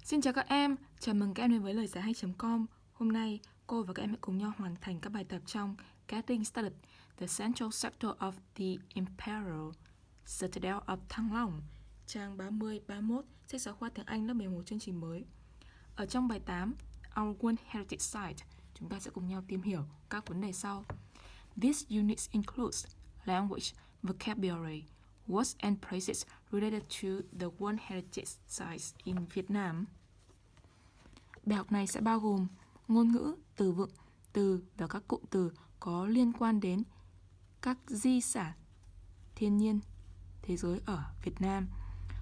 Xin chào các em, chào mừng các em đến với Loigiaihay.com. Hôm nay, cô và các em hãy cùng nhau hoàn thành các bài tập trong Getting Started, The Central Sector of the Imperial Citadel of Thăng Long, trang 30-31, sách giáo khoa tiếng Anh lớp 11 chương trình mới. Ở trong bài 8, Our World Heritage Site, chúng ta sẽ cùng nhau tìm hiểu các vấn đề sau. This unit includes language, vocabulary, words and phrases related to the World Heritage Sites in Vietnam. Bài học này sẽ bao gồm ngôn ngữ, từ vựng, từ và các cụm từ có liên quan đến các di sản thiên nhiên thế giới ở Việt Nam.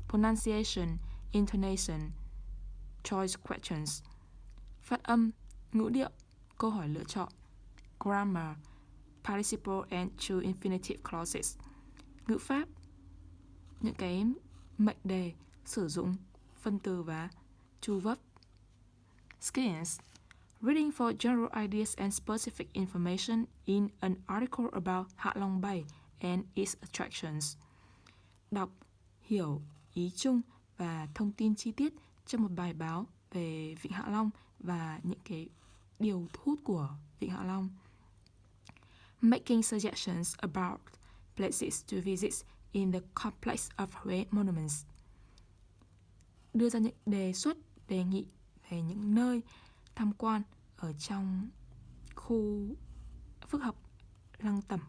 Pronunciation, intonation, choice questions, phát âm, ngữ điệu, câu hỏi lựa chọn, grammar, participle and true infinitive clauses, ngữ pháp, những cái mệnh đề sử dụng phân từ và chu vấp. Skills, reading for general ideas and specific information in an article about Hạ Long Bay and its attractions. Đọc, hiểu ý chung và thông tin chi tiết trong một bài báo về Vịnh Hạ Long và những cái điều thu hút của Vịnh Hạ Long. Making suggestions about places to visit in the complex of Huế monuments. Đưa ra những đề xuất, đề nghị về những nơi tham quan ở trong khu phức hợp Lăng Tẩm,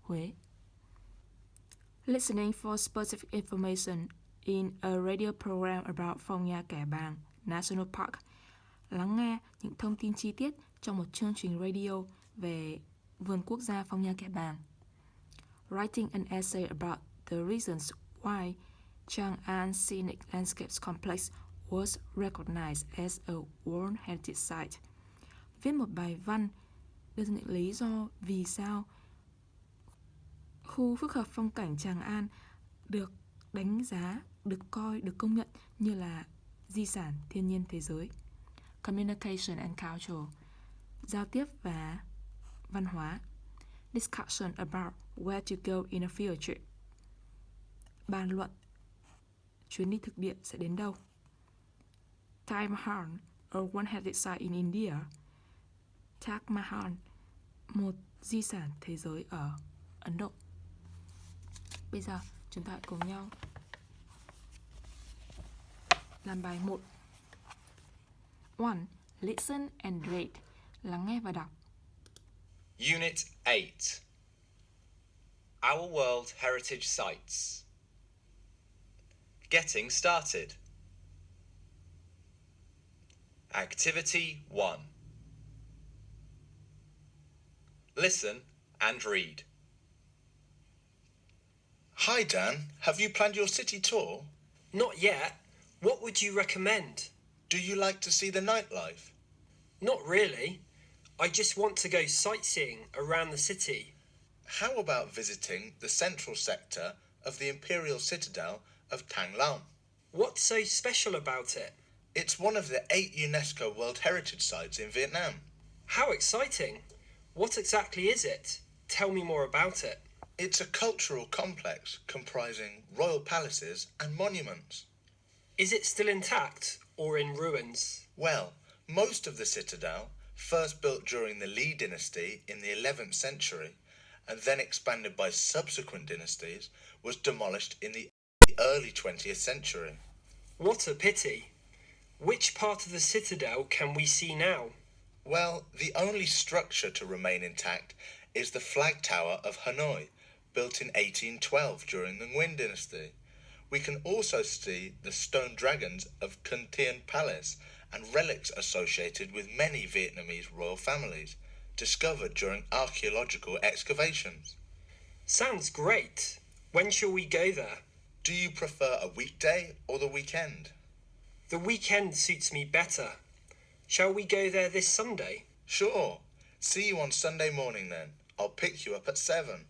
Huế. Listening for specific information in a radio program about Phong Nha Kẻ Bàng National Park. Lắng nghe những thông tin chi tiết trong một chương trình radio về vườn quốc gia Phong Nha Kẻ Bàng. Writing an essay about the reasons why Chang'an Scenic Landscapes Complex was recognized as a World Heritage Site. Viết một bài văn đưa ra những lý do vì sao khu phức hợp phong cảnh Tràng An được đánh giá, được công nhận như là di sản thiên nhiên thế giới. Communication and culture, giao tiếp và văn hóa. Discussion about where to go in a field trip, bàn luận chuyến đi thực địa sẽ đến đâu. Taj Mahal, a World Heritage Site in India. Taj Mahal, một di sản thế giới ở Ấn Độ. Bây giờ chúng ta hãy cùng nhau làm bài 1. 1. Listen and read. Lắng nghe và đọc. Unit 8. Our World Heritage Sites. Getting started. Activity 1. Listen and read. Hi Dan, have you planned your city tour? Not yet. What would you recommend? Do you like to see the nightlife? Not really. I just want to go sightseeing around the city. How about visiting the central sector of the Imperial Citadel of Thăng Long? What's so special about it? It's one of the 8 UNESCO World Heritage Sites in Vietnam. How exciting. What exactly is it? Tell me more about it. It's a cultural complex comprising royal palaces and monuments. Is it still intact or in ruins? Well, most of the citadel, first built during the Lý dynasty in the 11th century, and then expanded by subsequent dynasties, was demolished in the early 20th century. What a pity. Which part of the citadel can we see now? Well, the only structure to remain intact is the flag tower of Hanoi, built in 1812 during the Nguyen dynasty. We can also see the stone dragons of Can Thien Palace and relics associated with many Vietnamese royal families, discovered during archaeological excavations. Sounds great. When shall we go there? Do you prefer a weekday or the weekend? The weekend suits me better. Shall we go there this Sunday? Sure. See you on Sunday morning then. I'll pick you up at 7.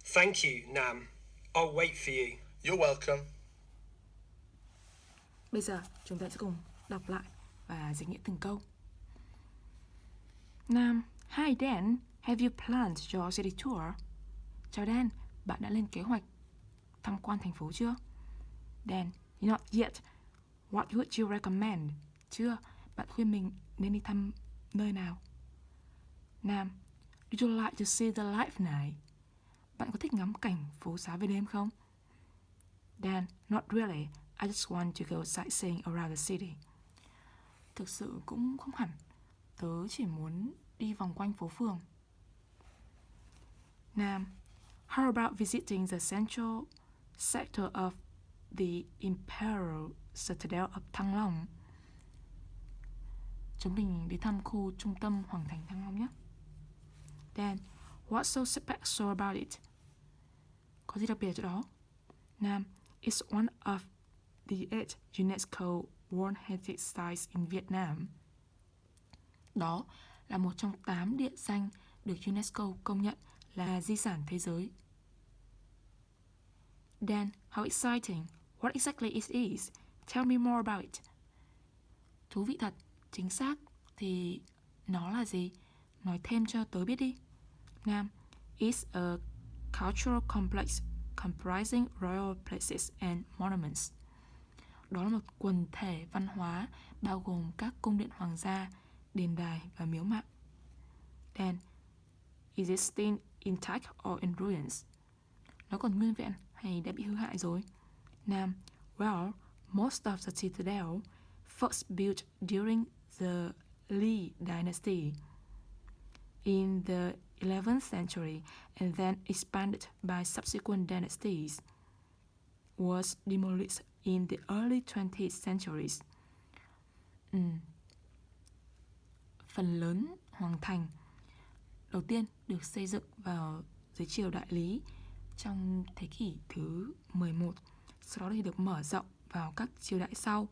Thank you, Nam. I'll wait for you. You're welcome. Bây giờ chúng ta sẽ cùng đọc lại và dịch nghĩa từng câu. Nam, Hi Dan, have you planned your city tour? Chào Dan, bạn đã lên kế hoạch tham quan thành phố chưa? Dan, not yet. What would you recommend? Chưa, bạn khuyên mình nên đi thăm nơi nào? Nam, do you like to see the light night? Bạn có thích ngắm cảnh phố xá về đêm không? Dan, not really. I just want to go sightseeing around the city. Thực sự cũng không hẳn. Tớ chỉ muốn đi vòng quanh phố phường. Nam, how about visiting the central sector of the imperial citadel of Thăng Long? Chúng mình đi thăm khu trung tâm Hoàng thành Thăng Long nhé. Dan, what's so special about it? Có gì đặc biệt ở chỗ đó? Nam, it's one of the 8 UNESCO World Heritage Sites in Vietnam. Đó là một trong 8 địa danh được UNESCO công nhận là di sản thế giới. Dan, how exciting! What exactly it is? Tell me more about it. Thú vị thật, chính xác. Thì nó là gì? Nói thêm cho tớ biết đi. Nam, it's a cultural complex comprising royal places and monuments. Đó là một quần thể văn hóa bao gồm các cung điện hoàng gia, đền đài và miếu mạo. Dan, is it still intact or in ruins? Nó còn nguyên vẹn hay đã bị hư hại rồi? Nam, well, most of the citadel first built during the Lý dynasty in the 11th century and then expanded by subsequent dynasties was demolished in the early 20th centuries. Phần lớn hoàng thành đầu tiên được xây dựng vào dưới triều Đại Lý trong thế kỷ thứ 11, sau đó thì được mở rộng vào các triều đại sau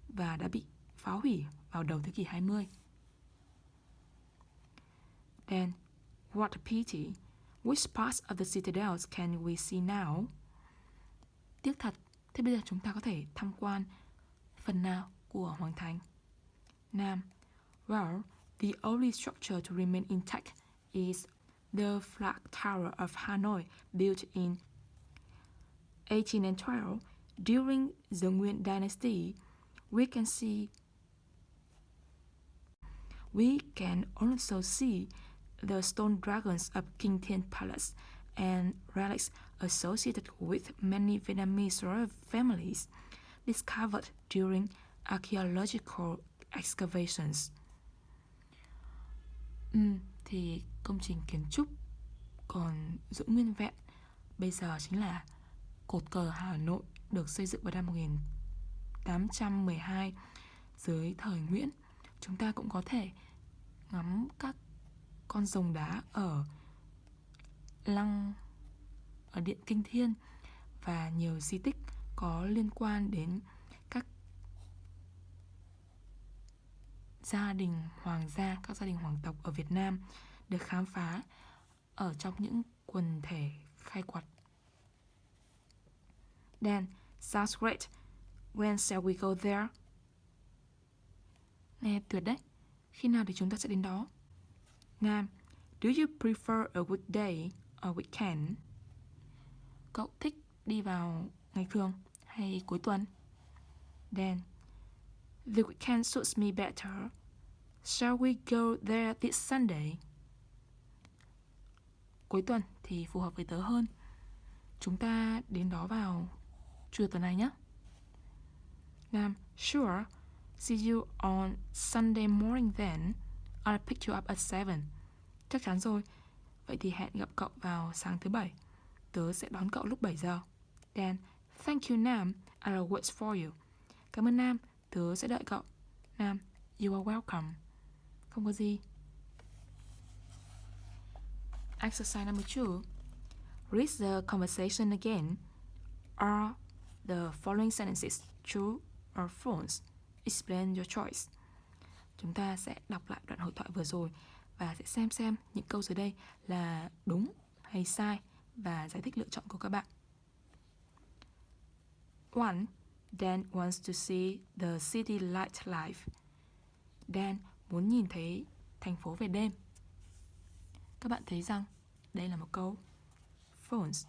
và đã bị phá hủy vào đầu thế kỷ 20. Then, what a pity. Which parts of the citadels can we see now? Tiếc thật, thế bây giờ chúng ta có thể tham quan phần nào của hoàng thành? Nam, well, the only structure to remain intact is the flag tower of Hanoi built in 1812 during the Nguyen dynasty. We can also see the stone dragons of King Thiên Palace and relics associated with many Vietnamese royal families discovered during archaeological excavations. Thì công trình kiến trúc còn giữ nguyên vẹn bây giờ chính là cột cờ Hà Nội được xây dựng vào năm 1812 dưới thời Nguyễn. Chúng ta cũng có thể ngắm các con rồng đá ở Điện Kinh Thiên và nhiều di tích có liên quan đến các gia đình hoàng gia, các gia đình hoàng tộc ở Việt Nam được khám phá ở trong những quần thể khai quật. Dan, sounds great. When shall we go there? Nghe tuyệt đấy. Khi nào thì chúng ta sẽ đến đó? Nam, do you prefer a weekday or weekend? Cậu thích đi vào ngày thường hay cuối tuần? Dan, the weekend suits me better. Shall we go there this Sunday? Cuối tuần thì phù hợp với tớ hơn. Chúng ta đến đó vào Chủ nhật tuần này nhé. Nam, sure. See you on Sunday morning then. I'll pick you up at 7. Chắc chắn rồi. Vậy thì hẹn gặp cậu vào sáng thứ Bảy. Tớ sẽ đón cậu lúc 7 giờ. Dan, thank you Nam. I'll wait for you. Cảm ơn Nam. Tớ sẽ đợi cậu. Nam, you are welcome. Không có gì. Exercise number 2. Read the conversation again. Are the following sentences true or false? Explain your choice. Chúng ta sẽ đọc lại đoạn hội thoại vừa rồi và sẽ xem những câu dưới đây là đúng hay sai và giải thích lựa chọn của các bạn. 1. Dan wants to see the city light life. Dan muốn nhìn thấy thành phố về đêm. Các bạn thấy rằng đây là một câu false,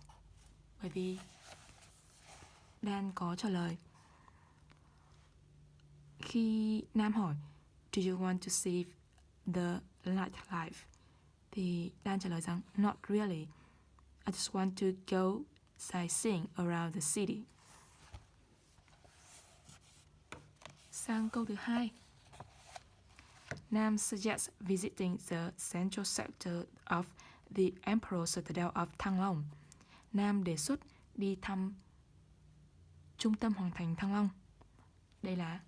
bởi vì Dan có trả lời Khi Nam hỏi Do you want to see the nightlife? Thì Dan trả lời rằng Not really. I just want to go sightseeing around the city. Sang câu thứ 2. Nam suggests visiting the central sector of the Emperor's Citadel of Thăng Long. Nam đề xuất đi thăm trung tâm hoàng thành Thăng Long. Đây là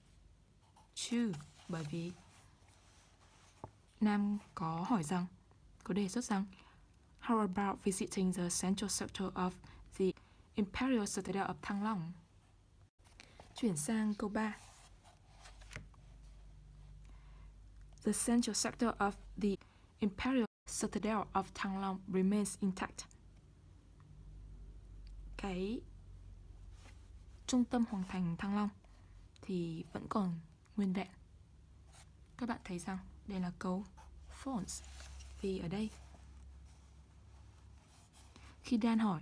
true, bởi vì Nam có hỏi rằng, có đề xuất rằng How about visiting the central sector of the Imperial Citadel of Thăng Long? Chuyển sang câu 3. The central sector of the Imperial Citadel of Thăng Long remains intact. Cái trung tâm hoàng thành Thăng Long thì vẫn còn nguyên vẹn. Các bạn thấy rằng đây là câu false, vì ở đây khi Dan hỏi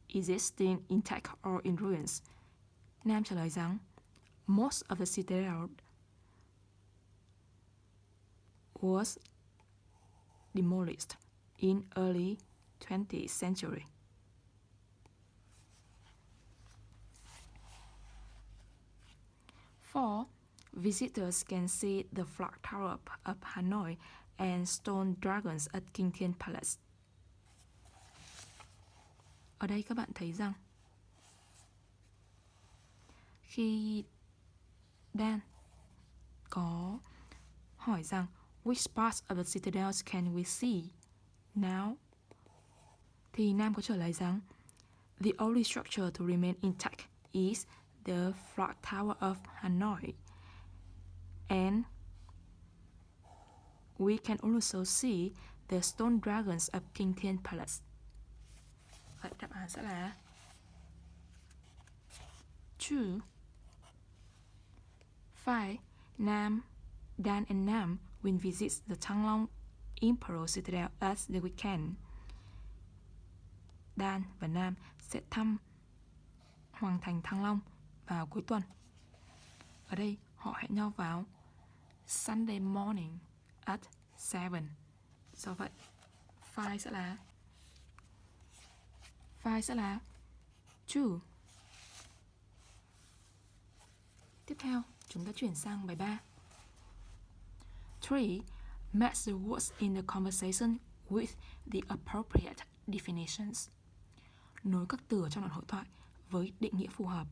Is it still intact or in ruins? Nam trả lời rằng Most of the citadel was demolished in early 20th century. Four, visitors can see the flag tower of Hanoi and stone dragons at King Thiên Palace. Ở đây các bạn thấy rằng khi Dan có hỏi rằng Which parts of the citadels can we see now? Thì Nam có trả lời rằng The only structure to remain intact is the flag tower of Hanoi. And we can also see the stone dragons of King Thiên Palace. Vậy đáp án sẽ là true. 5. Dan and Nam will visit the Thăng Long Imperial Citadel at the weekend. Dan và Nam sẽ thăm Hoàng thành Thăng Long vào cuối tuần. Ở đây họ hẹn nhau vào Sunday morning at 7. Do vậy, 5 sẽ là true. Tiếp theo, chúng ta chuyển sang bài 3. 3. Match the words in the conversation with the appropriate definitions. Nối các từ trong đoạn hội thoại với định nghĩa phù hợp.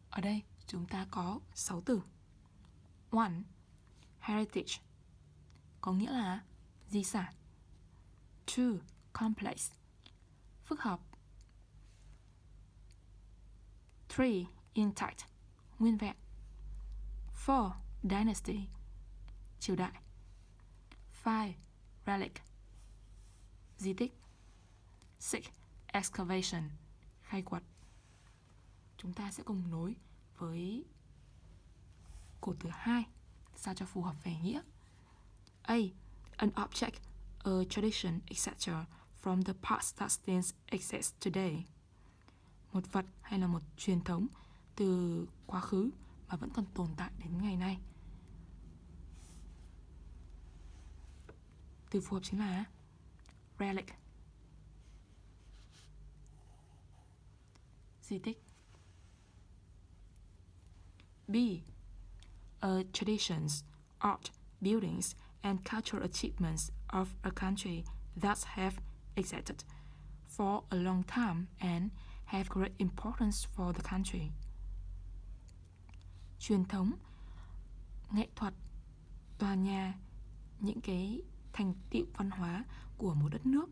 Ở đây chúng ta có 6 từ. 1. Heritage, có nghĩa là di sản. 2. Complex, phức hợp. 3. Intact, nguyên vẹn. 4. Dynasty, triều đại. 5. Relic, di tích. 6. Excavation, khai quật. Chúng ta sẽ cùng nối với cột thứ 2 sao cho phù hợp về nghĩa. A. An object, a tradition, etc. from the past that still exists today. Một vật hay là một truyền thống từ quá khứ mà vẫn còn tồn tại đến ngày nay. Từ phù hợp chính là relic, di tích. B. Traditions, art, buildings, and cultural achievements of a country that have existed for a long time and have great importance for the country. Truyền thống, nghệ thuật, tòa nhà, những cái thành tựu văn hóa của một đất nước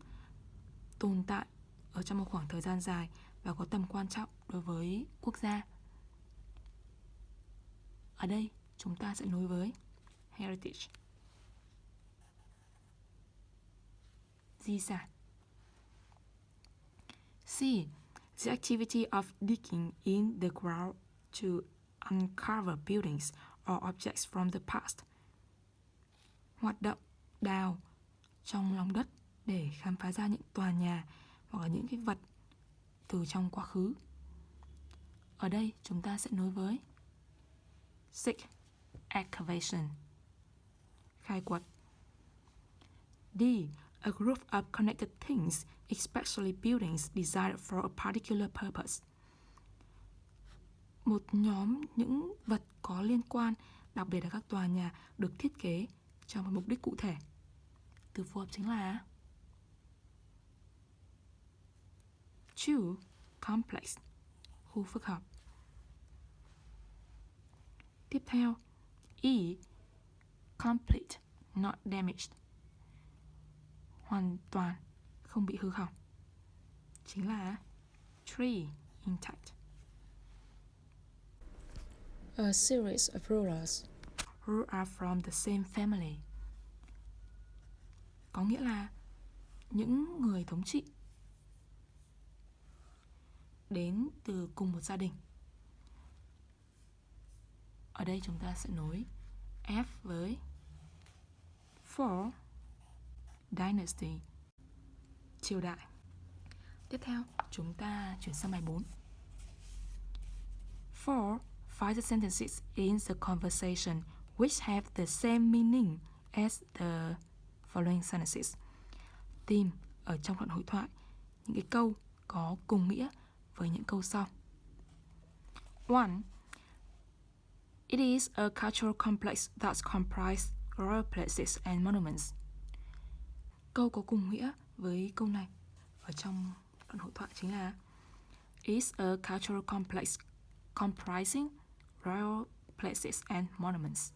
tồn tại ở trong một khoảng thời gian dài và có tầm quan trọng đối với quốc gia. Ở đây chúng ta sẽ nối với heritage, di sản. C. The activity of digging in the ground to uncover buildings or objects from the past. Hoạt động đào trong lòng đất để khám phá ra những tòa nhà hoặc là những cái vật từ trong quá khứ. Ở đây chúng ta sẽ nối với Seek, excavation, khai quật. D. A group of connected things, especially buildings designed for a particular purpose. Một nhóm những vật có liên quan, đặc biệt là các tòa nhà được thiết kế cho một mục đích cụ thể. Từ phù hợp chính là 2. Complex, khu phức hợp. Tiếp theo, E. Complete, not damaged, hoàn toàn, không bị hư hỏng, chính là 3. Intact. A series of rulers who are from the same family, có nghĩa là những người thống trị đến từ cùng một gia đình. Ở đây chúng ta sẽ nối F với for dynasty, triều đại. Tiếp theo, chúng ta chuyển sang bài 4. For, find the sentences in the conversation which have the same meaning as the following sentences. Tìm ở trong đoạn hội thoại những cái câu có cùng nghĩa với những câu sau. 1. It is a cultural complex that comprises royal places and monuments. Câu có cùng nghĩa với câu này ở trong đoạn hội thoại chính là It's a cultural complex comprising royal places and monuments.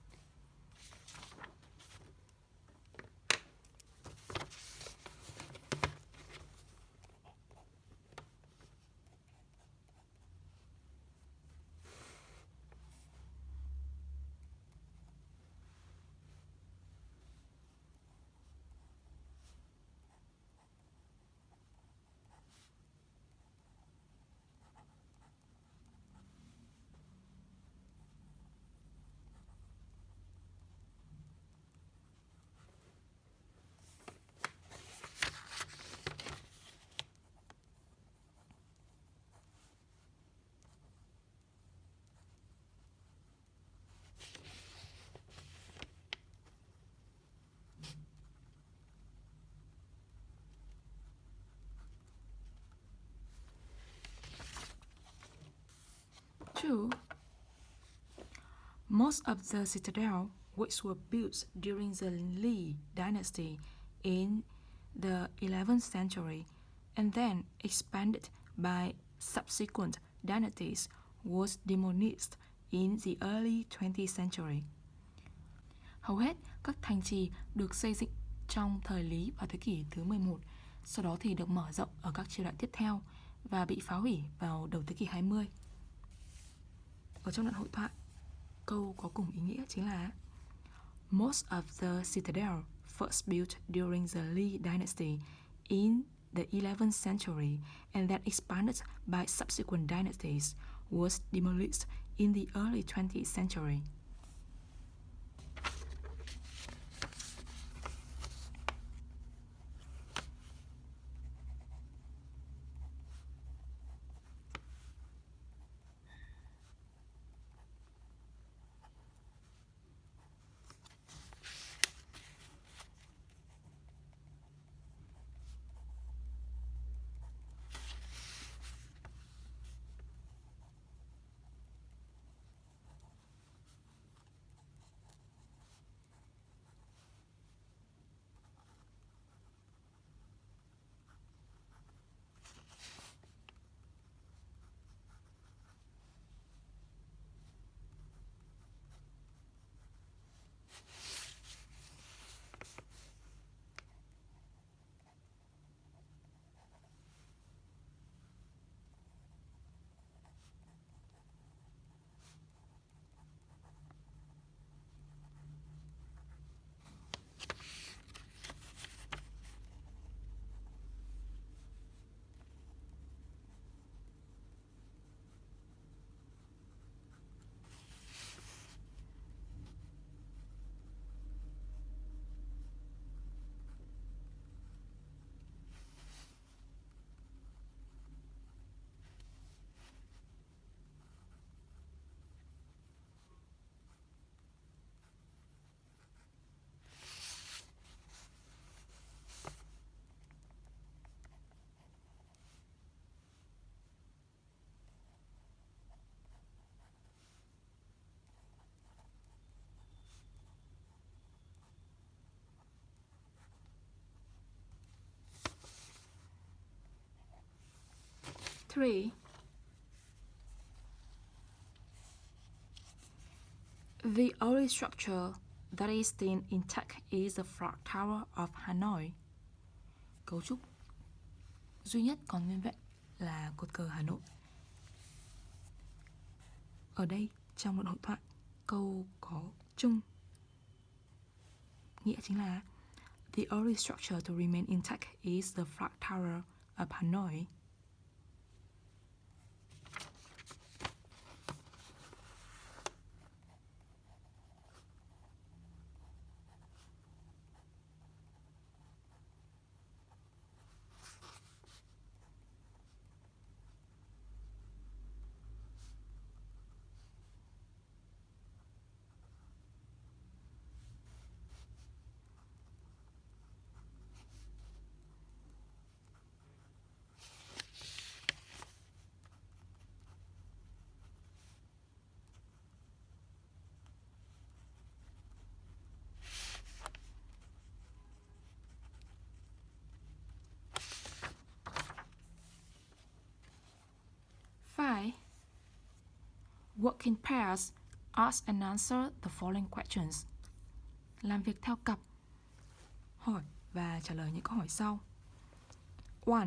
Two, most of the citadel which were built during the Li dynasty in the 11th century and then expanded by subsequent dynasties was demolished in the early 20th century. Hầu hết các thành trì được xây dựng trong thời Lý vào thế kỷ thứ 11, sau đó thì được mở rộng ở các triều đại tiếp theo và bị phá hủy vào đầu thế kỷ 20. Ở trong đoạn hội thoại, câu có cùng ý nghĩa chính là Most of the citadel first built during the Li dynasty in the 11th century and then expanded by subsequent dynasties was demolished in the early 20th century. 3. The only structure that is still intact is the Flag Tower of Hanoi. Cấu trúc duy nhất còn nguyên vẹn là cột cờ Hà Nội. Ở đây, trong đoạn hội thoại, câu có chung nghĩa chính là The only structure to remain intact is the Flag Tower of Hanoi. Work in pairs. Ask and answer the following questions. Làm việc theo cặp. Hỏi và trả lời những câu hỏi sau. 1.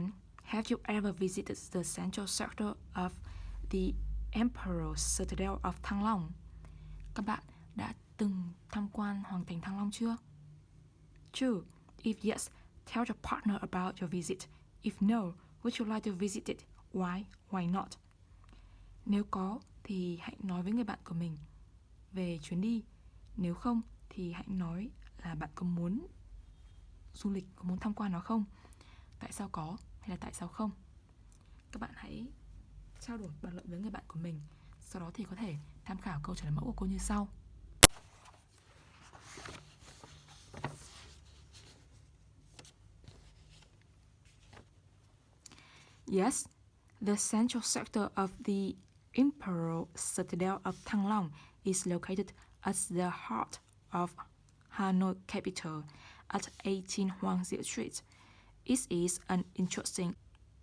Have you ever visited the central sector of the Emperor's Citadel of Thăng Long? Các bạn đã từng tham quan Hoàng thành Thăng Long chưa? 2. If yes, tell your partner about your visit. If no, would you like to visit it? Why not? Nếu có thì hãy nói với người bạn của mình về chuyến đi. Nếu không thì hãy nói là bạn có muốn du lịch, có muốn tham quan nó không? Tại sao có hay là tại sao không? Các bạn hãy trao đổi bàn luận với người bạn của mình. Sau đó thì có thể tham khảo câu trả lời mẫu của cô như sau. Yes, the central sector of the Imperial Citadel of Thăng Long is located at the heart of Hanoi capital at 18 Hoàng Diệu Street. It is an interesting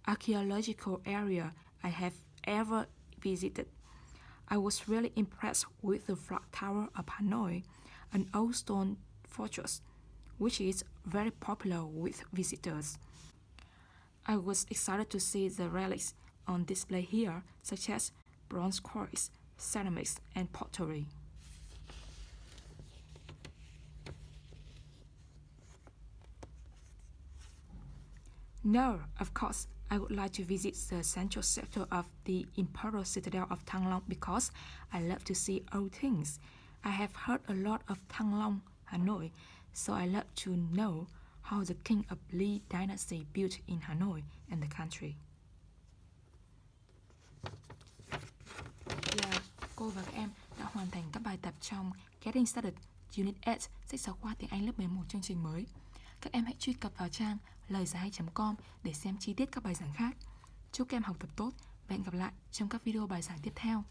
archaeological area I have ever visited. I was really impressed with the Flag Tower of Hanoi, an old stone fortress, which is very popular with visitors. I was excited to see the relics on display here, such as bronze quarries, ceramics, and pottery. No, of course, I would like to visit the central sector of the Imperial Citadel of Thăng Long because I love to see old things. I have heard a lot of Thăng Long, Hanoi, so I love to know how the king of Lee dynasty built in Hanoi and the country. Cô và các em đã hoàn thành các bài tập trong Getting Started Unit 8, sách giáo khoa tiếng Anh lớp 11 chương trình mới. Các em hãy truy cập vào trang Loigiaihay.com để xem chi tiết các bài giảng khác. Chúc các em học tập tốt và hẹn gặp lại trong các video bài giảng tiếp theo.